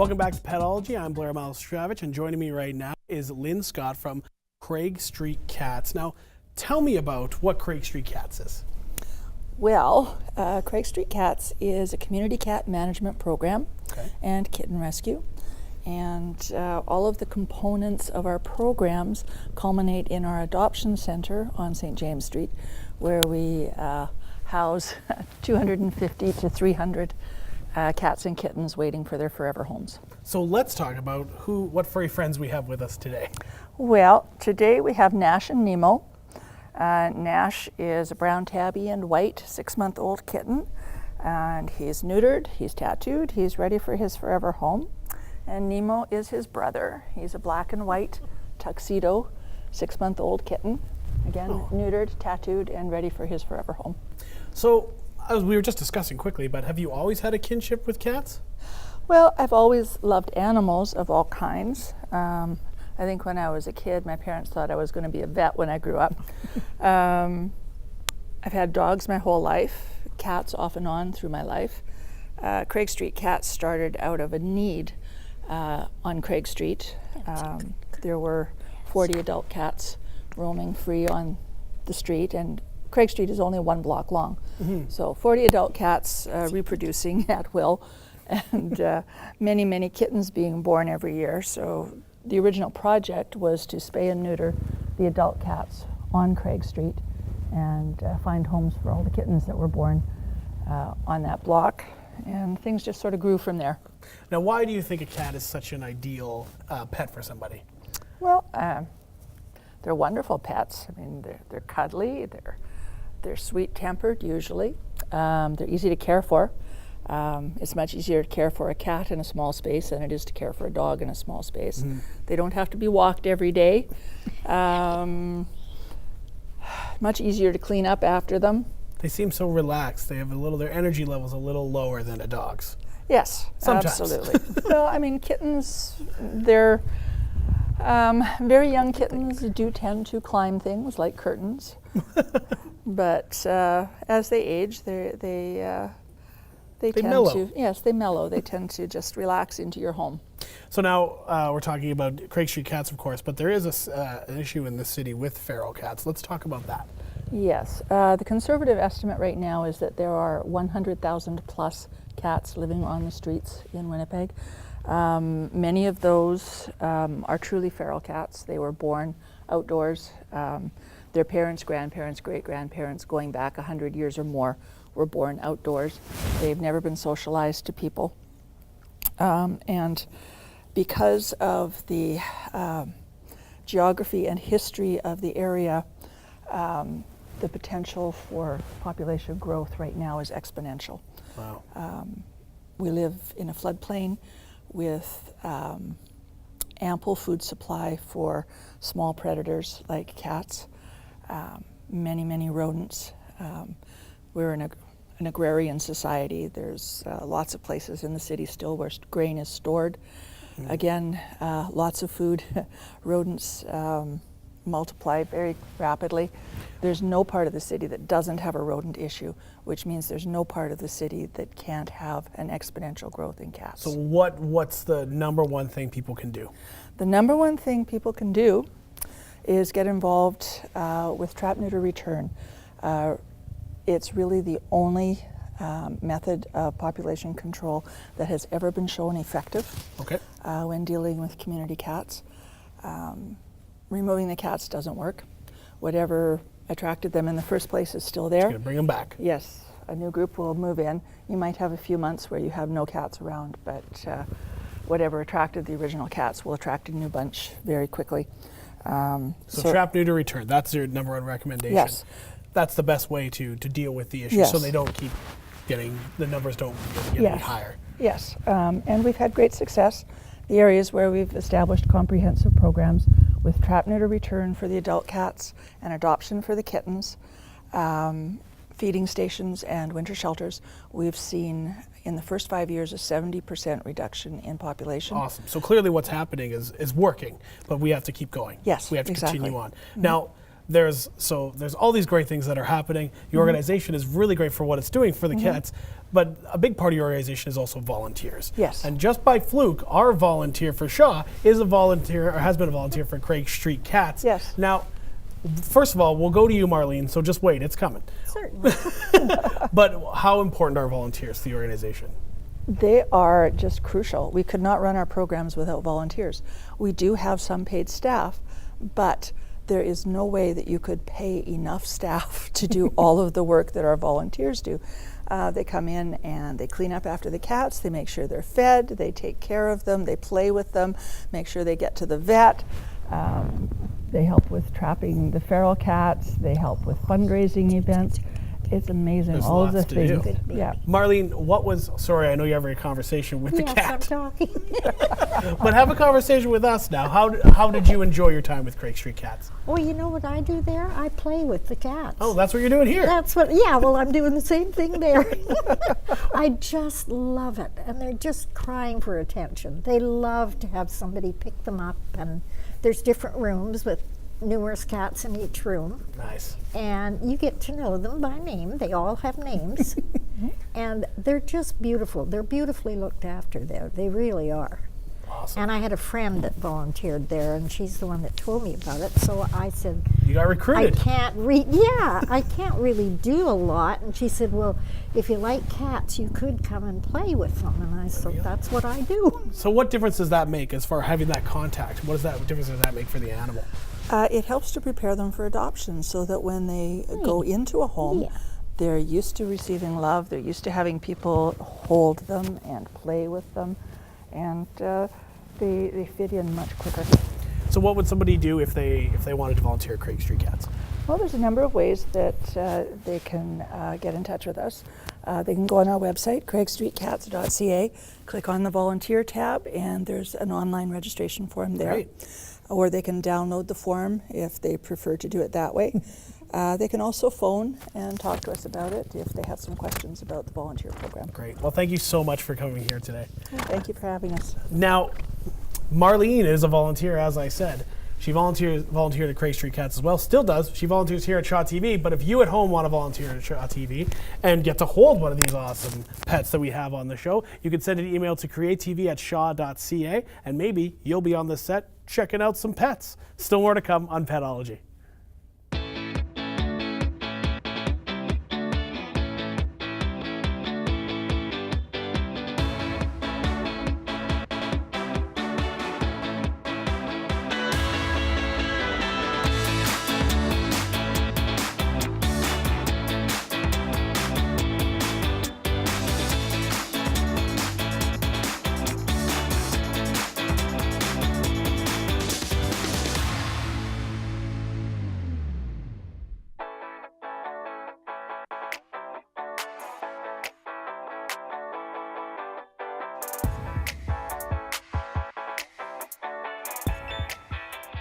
Welcome back to Petology. I'm Blair Malostravich, and joining me right now is Lynn Scott from Craig Street Cats. Now, tell me about what Craig Street Cats is. Well, Craig Street Cats is a community cat management program and kitten rescue. And all of the components of our programs culminate in our adoption center on St. James Street, where we house 250 to 300 cats and kittens waiting for their forever homes. So let's talk about what furry friends we have with us today. Well, today we have Nash and Nemo. Nash is a brown tabby and white 6-month-old kitten, and he's neutered, he's tattooed, he's ready for his forever home. And Nemo is his brother. He's a black and white tuxedo 6-month-old kitten, again neutered, tattooed, and ready for his forever home. So, as we were just discussing quickly, but have you always had a kinship with cats? Well, I've always loved animals of all kinds. I think when I was a kid, my parents thought I was going to be a vet when I grew up. I've had dogs my whole life, cats off and on through my life. Craig Street Cats started out of a need on Craig Street. There were 40 adult cats roaming free on the street, and Craig Street is only 1 block long. So 40 adult cats reproducing at will, and many, many kittens being born every year. So the original project was to spay and neuter the adult cats on Craig Street and find homes for all the kittens that were born on that block. And things just sort of grew from there. Now, why do you think a cat is such an ideal pet for somebody? Well, they're wonderful pets. I mean, they're cuddly, they're sweet-tempered usually. They're easy to care for. It's much easier to care for a cat in a small space than it is to care for a dog in a small space. They don't have to be walked every day. Much easier to clean up after them. They seem so relaxed. They have their energy level's a little lower than a dog's. Yes, sometimes. Absolutely. Well, I mean, kittens, they're very young kittens do tend to climb things like curtains, but as they age, they tend mellow. to, yes, they mellow. They tend to just relax into your home. So now we're talking about Craig Street Cats, of course, but there is an issue in the city with feral cats. Let's talk about that. Yes, the conservative estimate right now is that there are 100,000 plus cats living on the streets in Winnipeg. Many of those are truly feral cats. They were born outdoors. Their parents, grandparents, great-grandparents, going back 100 years or more, were born outdoors. They've never been socialized to people. And because of the geography and history of the area, the potential for population growth right now is exponential. Wow. We live in a floodplain with ample food supply for small predators like cats, many, many rodents. We're in an agrarian society. There's lots of places in the city still where grain is stored. Again, lots of food. Rodents multiply very rapidly. There's no part of the city that doesn't have a rodent issue, which means there's no part of the city that can't have an exponential growth in cats. So what's the number one thing people can do? The number one thing people can do is get involved with TrapNeuterReturn. It's really the only method of population control that has ever been shown effective when dealing with community cats. Removing the cats doesn't work. Whatever attracted them in the first place is still there. It's going to bring them back. Yes, a new group will move in. You might have a few months where you have no cats around, but whatever attracted the original cats will attract a new bunch very quickly. So TrapNeuterReturn, that's your number one recommendation. Yes. That's the best way to deal with the issue, yes. so they don't keep the numbers don't get any higher. Yes, and we've had great success. The areas where we've established comprehensive programs with TrapNeuterReturn for the adult cats and adoption for the kittens, feeding stations and winter shelters, we've seen in the first 5 years a 70% reduction in population. Awesome. So clearly what's happening is working, but we have to keep going. Yes, we have to exactly. continue on. Now, there's all these great things that are happening. Your organization is really great for what it's doing for the cats, but a big part of your organization is also volunteers. Yes. And just by fluke, our volunteer for Shaw is a volunteer, or has been a volunteer for Craig Street Cats. Yes. Now, first of all, we'll go to you, Marlene, so just wait, it's coming. Certainly. But how important are volunteers to the organization? They are just crucial. We could not run our programs without volunteers. We do have some paid staff, but there is no way that you could pay enough staff to do all of the work that our volunteers do. They come in and they clean up after the cats, they make sure they're fed, they take care of them, they play with them, make sure they get to the vet. They help with trapping the feral cats, they help with fundraising events. It's amazing, There's all of the lots to do. things. Yeah. Marlene, sorry, I know you're having a conversation with the Yes, I'm cat, talking. but have a conversation with us now. How did you enjoy your time with Craig Street Cats? Well, you know what I do there? I play with the cats. Oh, that's what you're doing here. Well, I'm doing the same thing there. I just love it. And they're just crying for attention. They love to have somebody pick them up. And there's different rooms with numerous cats in each room. Nice. And you get to know them by name. They all have names. And they're just beautiful. They're beautifully looked after there. They really are. Awesome. And I had a friend that volunteered there, and she's the one that told me about it. So I said, You got recruited. I can't really do a lot. And she said, well, if you like cats, you could come and play with them. And I said, that's what I do. So what difference does that make as far as having that contact? What difference does that make for the animal? It helps to prepare them for adoption so that when they go into a home, they're used to receiving love, they're used to having people hold them and play with them, and they fit in much quicker. So what would somebody do if they wanted to volunteer at Craig Street Cats? Well, there's a number of ways that they can get in touch with us. They can go on our website, craigstreetcats.ca, click on the volunteer tab, and there's an online registration form there. Great. Or they can download the form if they prefer to do it that way. They can also phone and talk to us about it if they have some questions about the volunteer program. Great. Well, thank you so much for coming here today. Thank you for having us. Now, Marlene is a volunteer, as I said. She volunteered at Craig Street Cats as well, still does. She volunteers here at Shaw TV, but if you at home want to volunteer at Shaw TV and get to hold one of these awesome pets that we have on the show, you can send an email to createtv@shaw.ca, and maybe you'll be on the set checking out some pets. Still more to come on Petology.